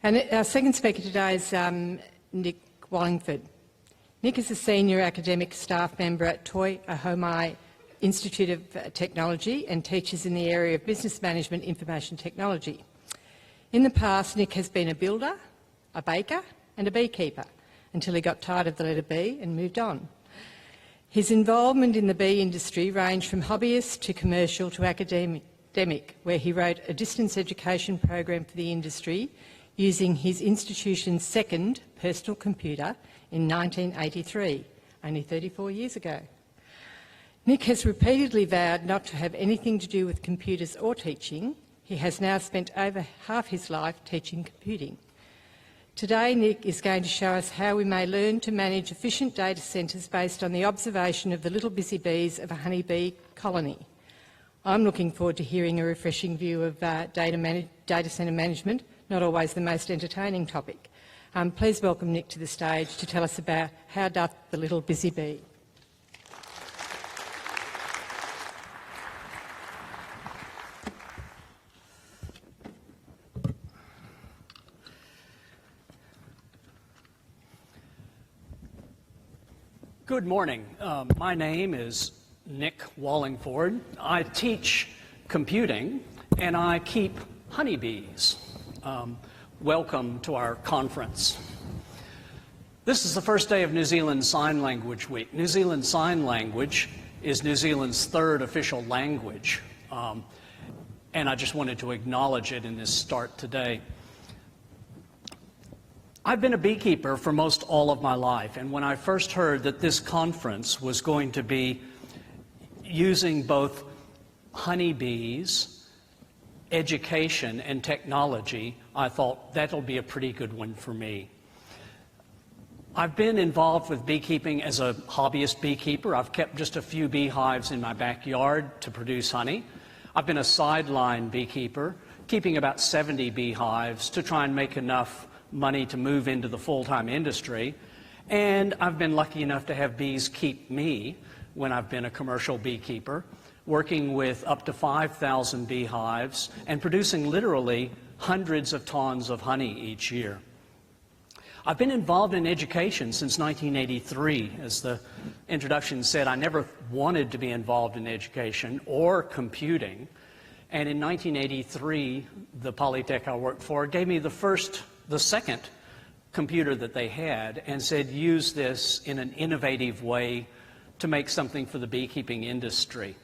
And our second speaker today is Nick Wallingford. Nick is a senior academic staff member at Toi Ahomai Institute of Technology and teaches in the area of business management information technology. In the past, Nick has been a builder, a baker and a beekeeper until he got tired of the letter B and moved on. His involvement in the bee industry ranged from hobbyist to commercial to academic, where he wrote a distance education program for the industry using his institution's second personal computer in 1983, only 34 years ago. Nick has repeatedly vowed not to have anything to do with computers or teaching. He has now spent over half his life teaching computing. Today, Nick is going to show us how we may learn to manage efficient data centres based on the observation of the little busy bees of a honeybee colony. I'm looking forward to hearing a refreshing view of data centre management, not always the most entertaining topic. Please welcome Nick to the stage to tell us about how doth the little busy bee. Good morning. My name is Nick Wallingford. I teach computing and I keep honeybees. Welcome to our conference. This is the first day of New Zealand Sign Language Week. New Zealand Sign Language is New Zealand's third official language, and I just wanted to acknowledge it in this start today. I've been a beekeeper for most all of my life, and when I first heard that this conference was going to be using both honeybees, education, and technology, I thought that'll be a pretty good one for me. I've been involved with beekeeping as a hobbyist beekeeper. I've kept just a few beehives in my backyard to produce honey. I've been a sideline beekeeper, keeping about 70 beehives to try and make enough money to move into the full-time industry. And I've been lucky enough to have bees keep me when I've been a commercial beekeeper, working with up to 5,000 beehives and producing literally hundreds of tons of honey each year. I've been involved in education since 1983. As the introduction said, I never wanted to be involved in education or computing. And in 1983, the Polytech I worked for gave me the second computer that they had and said, use this in an innovative way to make something for the beekeeping industry.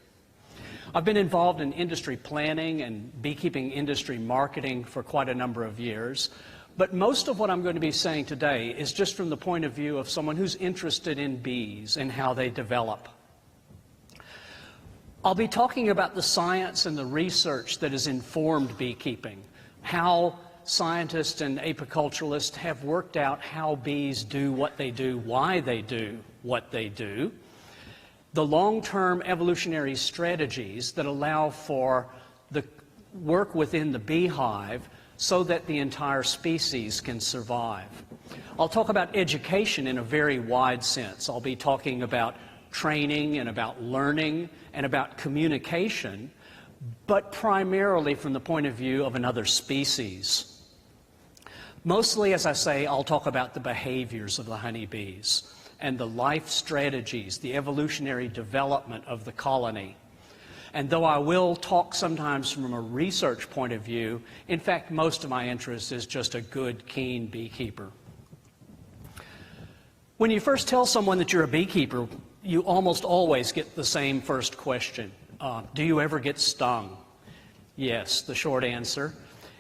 I've been involved in industry planning and beekeeping industry marketing for quite a number of years, but most of what I'm going to be saying today is just from the point of view of someone who's interested in bees and how they develop. I'll be talking about the science and the research that has informed beekeeping, how scientists and apiculturalists have worked out how bees do what they do, why they do what they do, the long-term evolutionary strategies that allow for the work within the beehive so that the entire species can survive. I'll talk about education in a very wide sense. I'll be talking about training and about learning and about communication, but primarily from the point of view of another species. Mostly, as I say, I'll talk about the behaviors of the honeybees and the life strategies, the evolutionary development of the colony. And though I will talk sometimes from a research point of view, in fact, most of my interest is just a good, keen beekeeper. When you first tell someone that you're a beekeeper, you almost always get the same first question. Do you ever get stung? Yes, the short answer.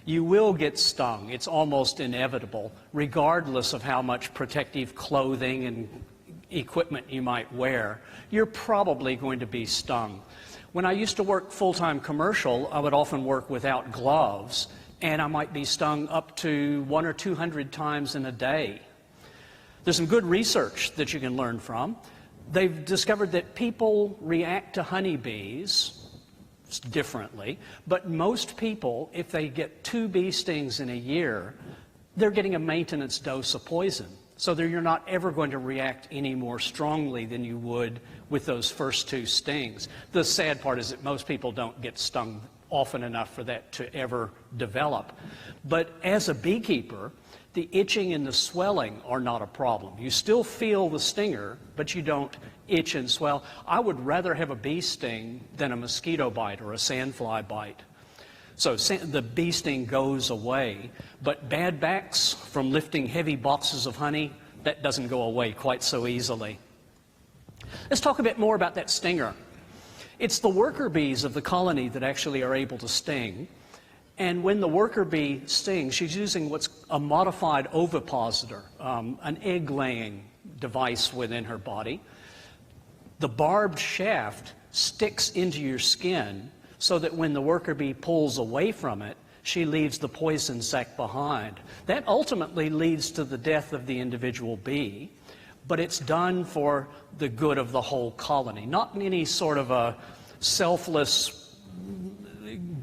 You will get stung. It's almost inevitable, regardless of how much protective clothing and equipment you might wear. You're probably going to be stung. When I used to work full-time commercial, I would often work without gloves, and I might be stung up to 100 or 200 times in a day. There's some good research that you can learn from. They've discovered that people react to honeybees differently, but most people, if they get 2 bee stings in a year, they're getting a maintenance dose of poison. So that you're not ever going to react any more strongly than you would with those first 2 stings. The sad part is that most people don't get stung often enough for that to ever develop. But as a beekeeper, the itching and the swelling are not a problem. You still feel the stinger, but you don't itch and swell. I would rather have a bee sting than a mosquito bite or a sandfly bite. So the bee sting goes away, but bad backs from lifting heavy boxes of honey, that doesn't go away quite so easily. Let's talk a bit more about that stinger. It's the worker bees of the colony that actually are able to sting. And when the worker bee stings, she's using what's a modified ovipositor, an egg-laying device within her body. The barbed shaft sticks into your skin so that when the worker bee pulls away from it, she leaves the poison sac behind. That ultimately leads to the death of the individual bee, but it's done for the good of the whole colony, not in any sort of a selfless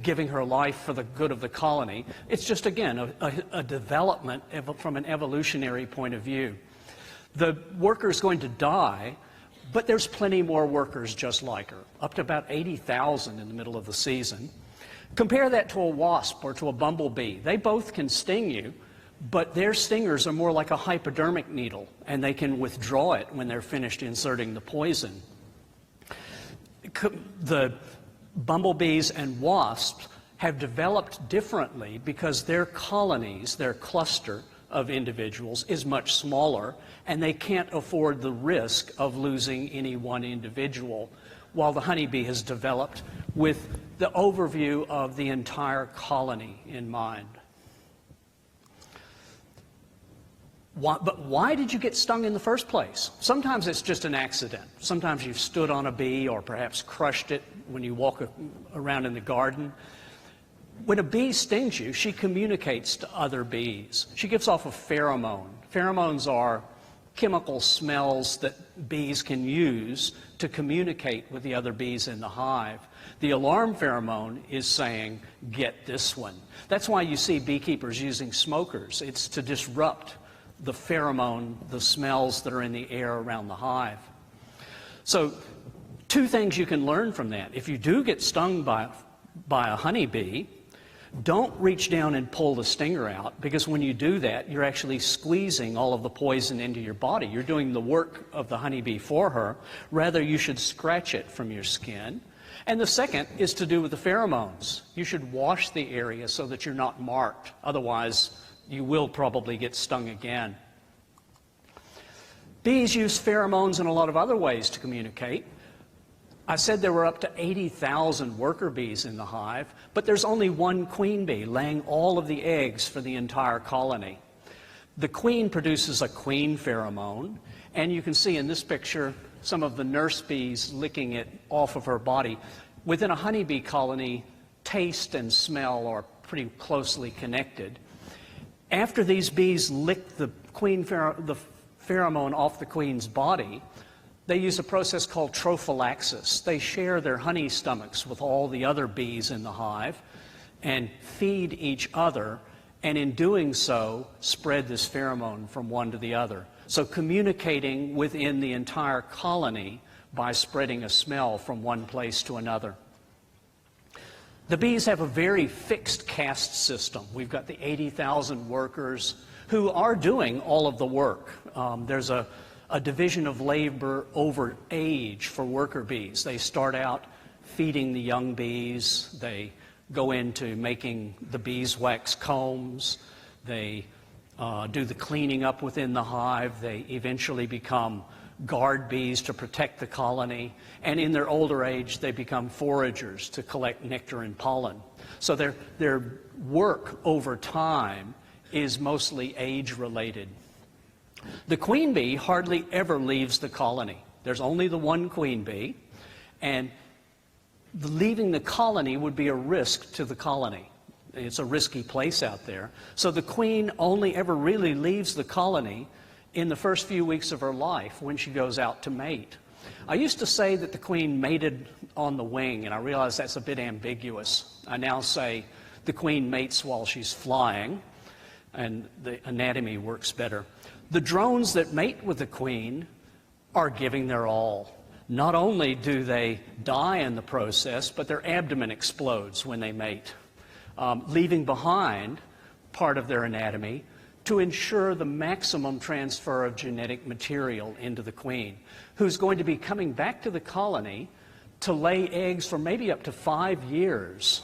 giving her life for the good of the colony. It's just, again, a development from an evolutionary point of view. The worker's going to die, but there's plenty more workers just like her, up to about 80,000 in the middle of the season. Compare that to a wasp or to a bumblebee. They both can sting you, but their stingers are more like a hypodermic needle, and they can withdraw it when they're finished inserting the poison. The bumblebees and wasps have developed differently because their colonies, their cluster of individuals, is much smaller, and they can't afford the risk of losing any one individual, while the honeybee has developed with the overview of the entire colony in mind. But why did you get stung in the first place? Sometimes it's just an accident. Sometimes you've stood on a bee or perhaps crushed it when you walk around in the garden. When a bee stings you, she communicates to other bees. She gives off a pheromone. Pheromones are chemical smells that bees can use to communicate with the other bees in the hive. The alarm pheromone is saying, get this one. That's why you see beekeepers using smokers. It's to disrupt the pheromone, the smells that are in the air around the hive. So, two things you can learn from that. If you do get stung by a honeybee, don't reach down and pull the stinger out, because when you do that, you're actually squeezing all of the poison into your body. You're doing the work of the honeybee for her. Rather, you should scratch it from your skin. And the second is to do with the pheromones. You should wash the area so that you're not marked. Otherwise, you will probably get stung again. Bees use pheromones in a lot of other ways to communicate. I said there were up to 80,000 worker bees in the hive, but there's only one queen bee laying all of the eggs for the entire colony. The queen produces a queen pheromone, and you can see in this picture some of the nurse bees licking it off of her body. Within a honeybee colony, taste and smell are pretty closely connected. After these bees lick the pheromone off the queen's body, they use a process called trophallaxis. They share their honey stomachs with all the other bees in the hive and feed each other, and in doing so, spread this pheromone from one to the other. So communicating within the entire colony by spreading a smell from one place to another. The bees have a very fixed caste system. We've got the 80,000 workers who are doing all of the work. There's a division of labor over age for worker bees. They start out feeding the young bees. They go into making the beeswax combs. They do the cleaning up within the hive. They eventually become guard bees to protect the colony, and in their older age they become foragers to collect nectar and pollen. So their work over time is mostly age-related. The queen bee hardly ever leaves the colony. There's only the one queen bee, and leaving the colony would be a risk to the colony. It's a risky place out there. So the queen only ever really leaves the colony in the first few weeks of her life when she goes out to mate. I used to say that the queen mated on the wing, and I realize that's a bit ambiguous. I now say the queen mates while she's flying, and the anatomy works better. The drones that mate with the queen are giving their all. Not only do they die in the process, but their abdomen explodes when they mate, leaving behind part of their anatomy to ensure the maximum transfer of genetic material into the queen, who's going to be coming back to the colony to lay eggs for maybe up to 5 years.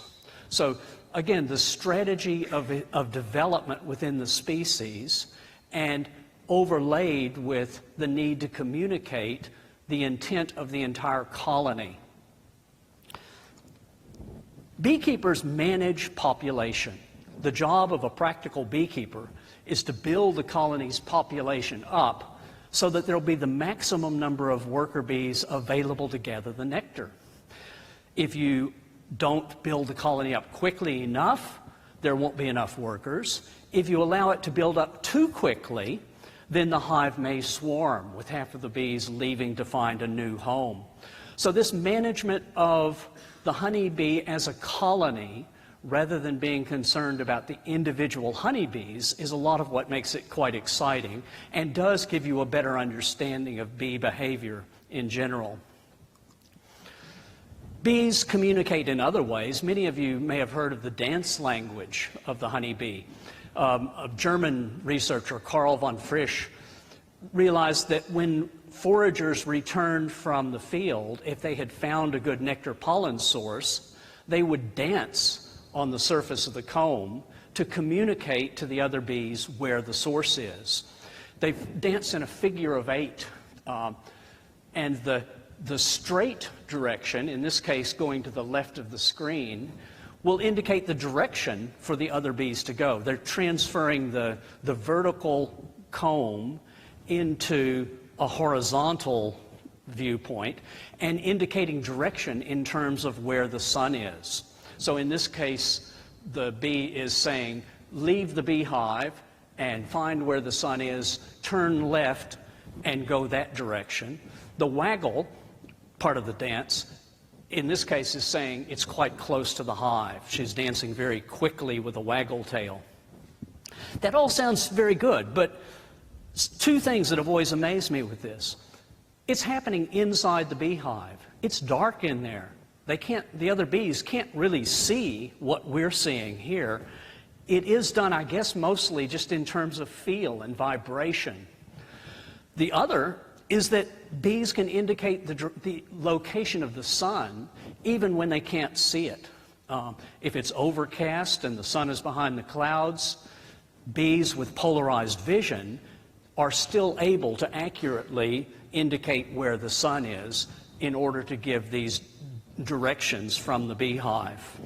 So again, the strategy of development within the species and overlaid with the need to communicate the intent of the entire colony. Beekeepers manage population. The job of a practical beekeeper is to build the colony's population up so that there will be the maximum number of worker bees available to gather the nectar. If you don't build the colony up quickly enough, there won't be enough workers. If you allow it to build up too quickly, then the hive may swarm, with half of the bees leaving to find a new home. So this management of the honeybee as a colony, rather than being concerned about the individual honeybees, is a lot of what makes it quite exciting and does give you a better understanding of bee behavior in general. Bees communicate in other ways. Many of you may have heard of the dance language of the honeybee. A German researcher, Karl von Frisch, realized that when foragers returned from the field, if they had found a good nectar pollen source, they would dance on the surface of the comb to communicate to the other bees where the source is. They dance in a figure of 8, and the straight direction, in this case going to the left of the screen, will indicate the direction for the other bees to go. They're transferring the vertical comb into a horizontal viewpoint and indicating direction in terms of where the sun is. So in this case, the bee is saying, leave the beehive and find where the sun is, turn left and go that direction. The waggle, part of the dance, in this case is saying it's quite close to the hive. She's dancing very quickly with a waggle tail. That all sounds very good, but two things that have always amazed me with this. It's happening inside the beehive. It's dark in there. The other bees can't really see what we're seeing here. It is done, I guess, mostly just in terms of feel and vibration. The other is that bees can indicate the location of the sun even when they can't see it. If it's overcast and the sun is behind the clouds, bees with polarized vision are still able to accurately indicate where the sun is in order to give these directions from the beehive.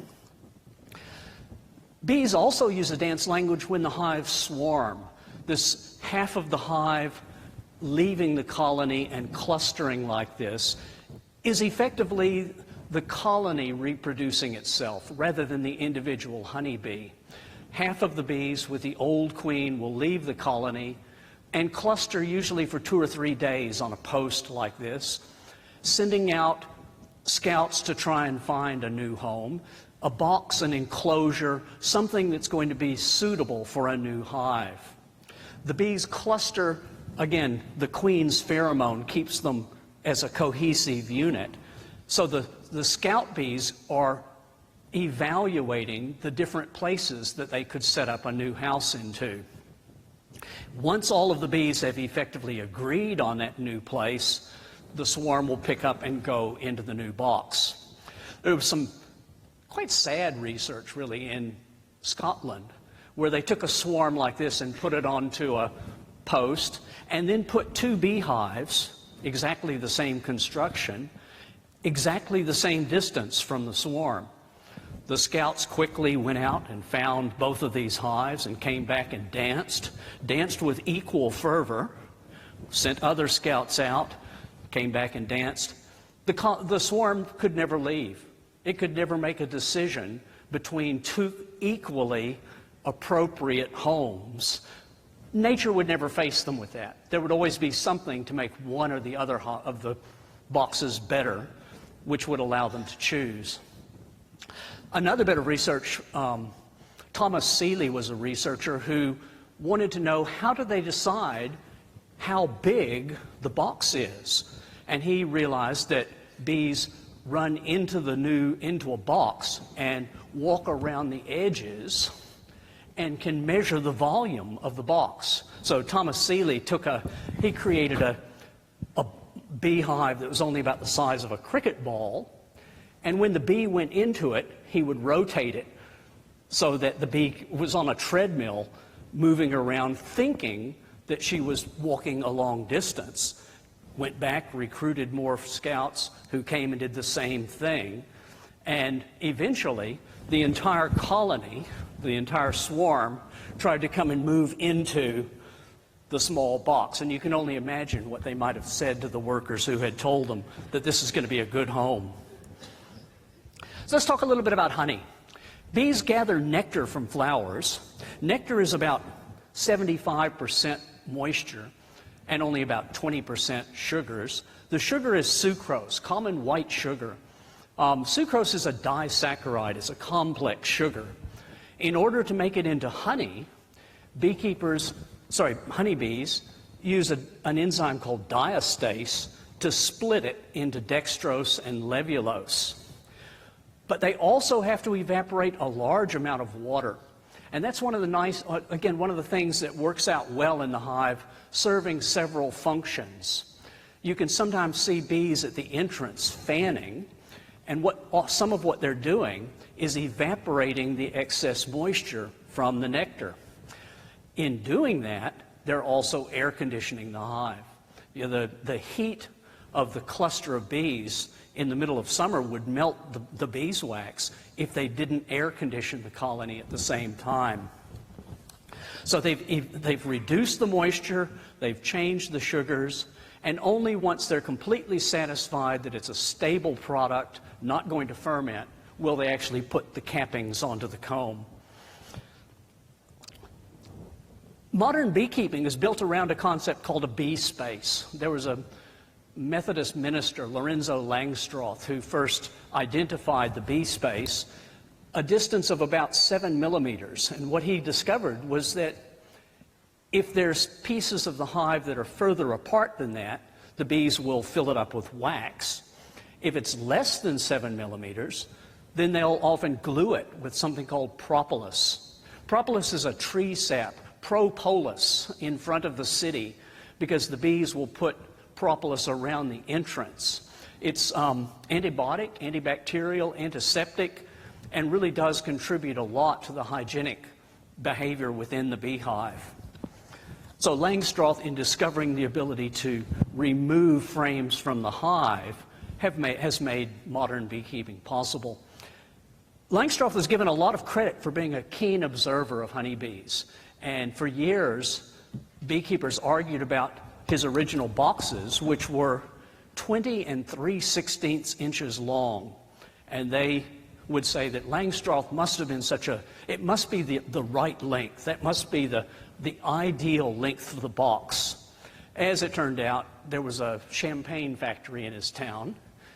Bees also use a dance language when the hives swarm. This half of the hive leaving the colony and clustering like this is effectively the colony reproducing itself rather than the individual honeybee. Half of the bees with the old queen will leave the colony and cluster usually for 2 or 3 days on a post like this, sending out scouts to try and find a new home, a box, an enclosure, something that's going to be suitable for a new hive. The bees cluster. Again, the queen's pheromone keeps them as a cohesive unit. So the scout bees are evaluating the different places that they could set up a new house into. Once all of the bees have effectively agreed on that new place, the swarm will pick up and go into the new box. There was some quite sad research, really, in Scotland, where they took a swarm like this and put it onto a post, and then put 2 beehives, exactly the same construction, exactly the same distance from the swarm. The scouts quickly went out and found both of these hives and came back and danced with equal fervor, sent other scouts out, came back and danced. The swarm could never leave. It could never make a decision between 2 equally appropriate homes. Nature would never face them with that. There would always be something to make one or the other of the boxes better, which would allow them to choose. Another bit of research, Thomas Seeley was a researcher who wanted to know, how do they decide how big the box is? and he realized that bees run into a box and walk around the edges and can measure the volume of the box. So Thomas Seeley created a beehive that was only about the size of a cricket ball, and when the bee went into it, he would rotate it so that the bee was on a treadmill moving around thinking that she was walking a long distance. Went back, recruited more scouts who came and did the same thing, and eventually the entire colony, the entire swarm, tried to come and move into the small box. And you can only imagine what they might have said to the workers who had told them that this is going to be a good home. So let's talk a little bit about honey. Bees gather nectar from flowers. Nectar is about 75% moisture and only about 20% sugars. The sugar is sucrose, common white sugar. Sucrose is a disaccharide, it's a complex sugar. In order to make it into honey, honeybees use an enzyme called diastase to split it into dextrose and levulose. But they also have to evaporate a large amount of water. And that's one of the things that works out well in the hive, serving several functions. You can sometimes see bees at the entrance fanning, and some of what they're doing is evaporating the excess moisture from the nectar. In doing that, they're also air conditioning the hive. You know, the heat of the cluster of bees in the middle of summer would melt the beeswax if they didn't air condition the colony at the same time. So they've reduced the moisture, they've changed the sugars, and only once they're completely satisfied that it's a stable product, not going to ferment, will they actually put the cappings onto the comb. Modern beekeeping is built around a concept called a bee space. There was a Methodist minister, Lorenzo Langstroth, who first identified the bee space, a distance of about 7 millimeters. And what he discovered was that if there's pieces of the hive that are further apart than that, the bees will fill it up with wax. If it's less than 7 millimeters, then they'll often glue it with something called propolis. Propolis is a tree sap, propolis, in front of the city, because the bees will put propolis around the entrance. It's antibiotic, antibacterial, antiseptic, and really does contribute a lot to the hygienic behavior within the beehive. So Langstroth, in discovering the ability to remove frames from the hive, has made modern beekeeping possible. Langstroth was given a lot of credit for being a keen observer of honeybees, and for years beekeepers argued about his original boxes, which were 20 3/16 inches long. And they would say that Langstroth must have been it must be the right length. That must be the ideal length of the box. As it turned out, there was a champagne factory in his town,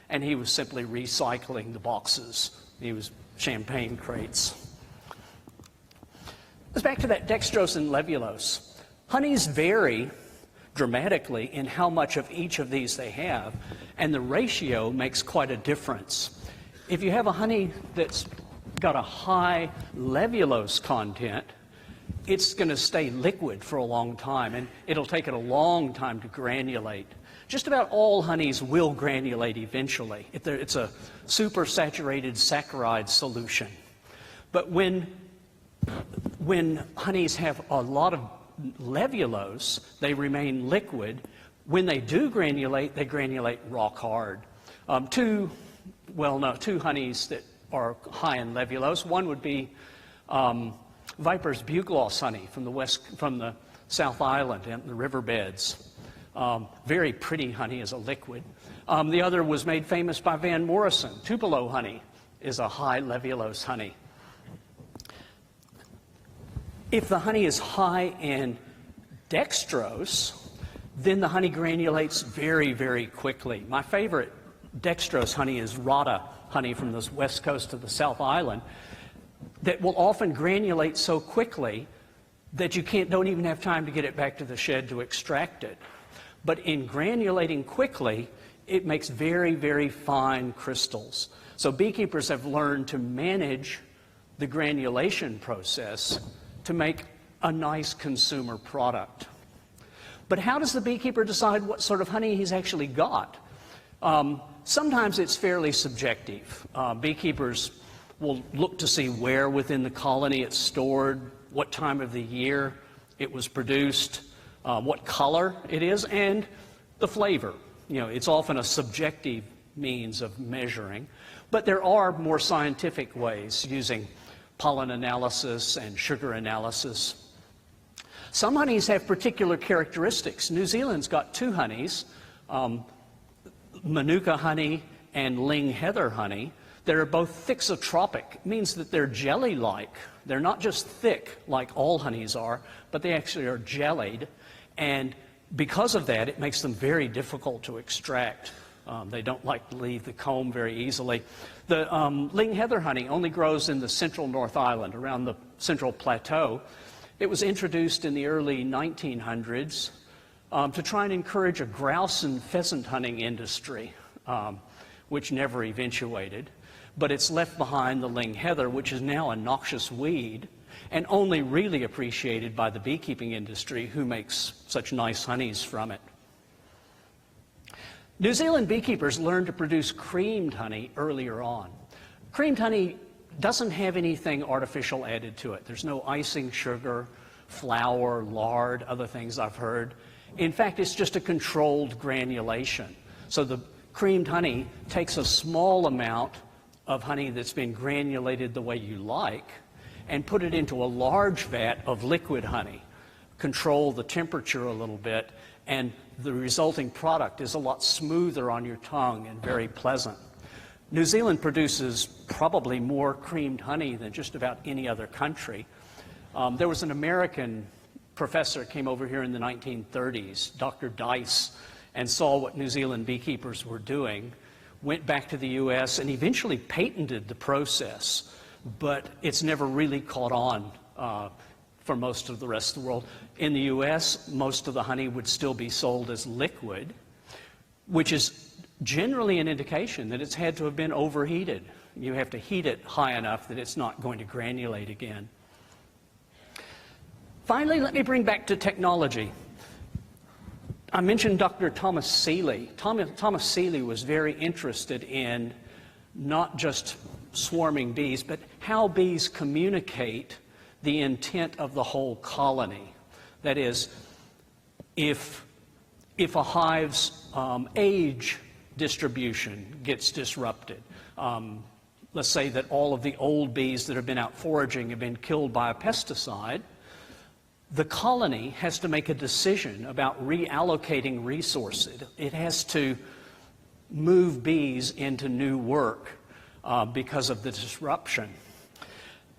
and he was simply recycling the boxes. He was champagne crates. Let's back to that dextrose and levulose. Honeys vary dramatically in how much of each of these they have, and the ratio makes quite a difference. If you have a honey that's got a high levulose content, it's going to stay liquid for a long time, and it'll take it a long time to granulate. Just about all honeys will granulate eventually. It's a supersaturated saccharide solution. But when honeys have a lot of levulose, they remain liquid. When they do granulate, they granulate rock hard. Two honeys that are high in levulose. One would be Viper's bugloss honey from the South Island and the riverbeds. Very pretty honey as a liquid. The other was made famous by Van Morrison. Tupelo honey is a high levulose honey. If the honey is high in dextrose, then the honey granulates very, very quickly. My favorite dextrose honey is Rada honey from the west coast of the South Island that will often granulate so quickly that you don't even have time to get it back to the shed to extract it. But in granulating quickly, it makes very, very fine crystals. So beekeepers have learned to manage the granulation process to make a nice consumer product. But how does the beekeeper decide what sort of honey he's actually got? Sometimes it's fairly subjective. Beekeepers will look to see where within the colony it's stored, what time of the year it was produced, what color it is, and the flavor. You know, it's often a subjective means of measuring, but there are more scientific ways using pollen analysis and sugar analysis. Some honeys have particular characteristics. New Zealand's got two honeys, Manuka honey and Ling heather honey, that are both thixotropic. It means that they're jelly-like. They're not just thick like all honeys are, but they actually are jellied. And because of that, it makes them very difficult to extract. They don't like to leave the comb very easily. The Ling heather honey only grows in the central North Island, around the Central Plateau. It was introduced in the early 1900s to try and encourage a grouse and pheasant hunting industry, which never eventuated. But it's left behind the Ling heather, which is now a noxious weed, and only really appreciated by the beekeeping industry, who makes such nice honeys from it. New Zealand beekeepers learned to produce creamed honey earlier on. Creamed honey doesn't have anything artificial added to it. There's no icing sugar, flour, lard, other things I've heard. In fact, it's just a controlled granulation. So the creamed honey takes a small amount of honey that's been granulated the way you like and put it into a large vat of liquid honey, control the temperature a little bit, and the resulting product is a lot smoother on your tongue and very pleasant. New Zealand produces probably more creamed honey than just about any other country. There was an American professor came over here in the 1930s, Dr. Dice, and saw what New Zealand beekeepers were doing, went back to the US and eventually patented the process, but it's never really caught on for most of the rest of the world. In the US, most of the honey would still be sold as liquid, which is generally an indication that it's had to have been overheated. You have to heat it high enough that it's not going to granulate again. Finally, let me bring back to technology. I mentioned Dr. Thomas Seeley. Thomas Seeley was very interested in not just swarming bees, but how bees communicate the intent of the whole colony. That is, if a hive's age distribution gets disrupted, let's say that all of the old bees that have been out foraging have been killed by a pesticide, the colony has to make a decision about reallocating resources. It has to move bees into new work because of the disruption.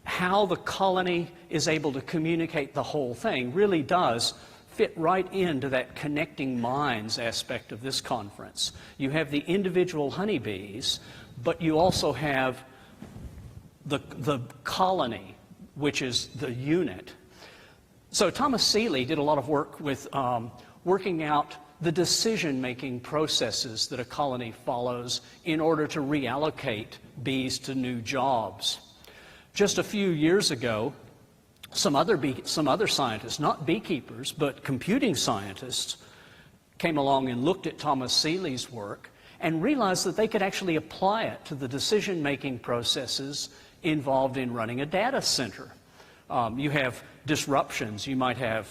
How the colony is able to communicate the whole thing really does fit right into that connecting minds aspect of this conference. You have the individual honeybees, but you also have the colony, which is the unit. So Thomas Seeley did a lot of work with working out the decision-making processes that a colony follows in order to reallocate bees to new jobs. Just a few years ago, some other scientists, not beekeepers, but computing scientists, came along and looked at Thomas Seeley's work and realized that they could actually apply it to the decision-making processes involved in running a data center. You have disruptions, you might have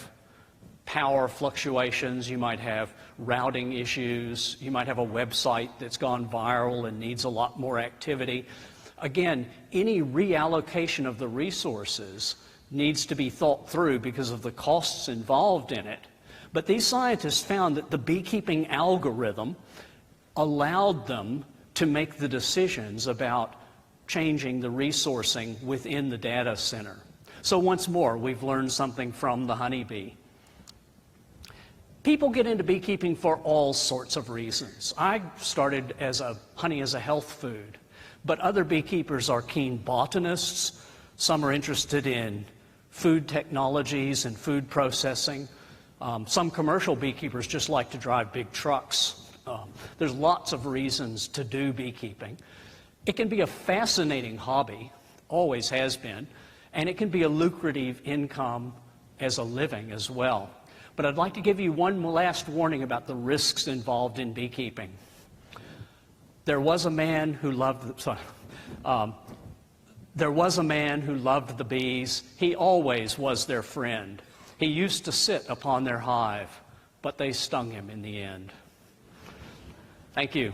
power fluctuations, you might have routing issues, you might have a website that's gone viral and needs a lot more activity. Again, any reallocation of the resources needs to be thought through because of the costs involved in it. But these scientists found that the beekeeping algorithm allowed them to make the decisions about changing the resourcing within the data center. So once more, we've learned something from the honeybee. People get into beekeeping for all sorts of reasons. I started as honey as a health food, but other beekeepers are keen botanists. Some are interested in food technologies and food processing. Some commercial beekeepers just like to drive big trucks There's lots of reasons to do beekeeping. It can be a fascinating hobby, always has been, and it can be a lucrative income as a living as well. But I'd like to give you one last warning about the risks involved in beekeeping. There was a man who loved the bees. He always was their friend. He used to sit upon their hive, but they stung him in the end. Thank you.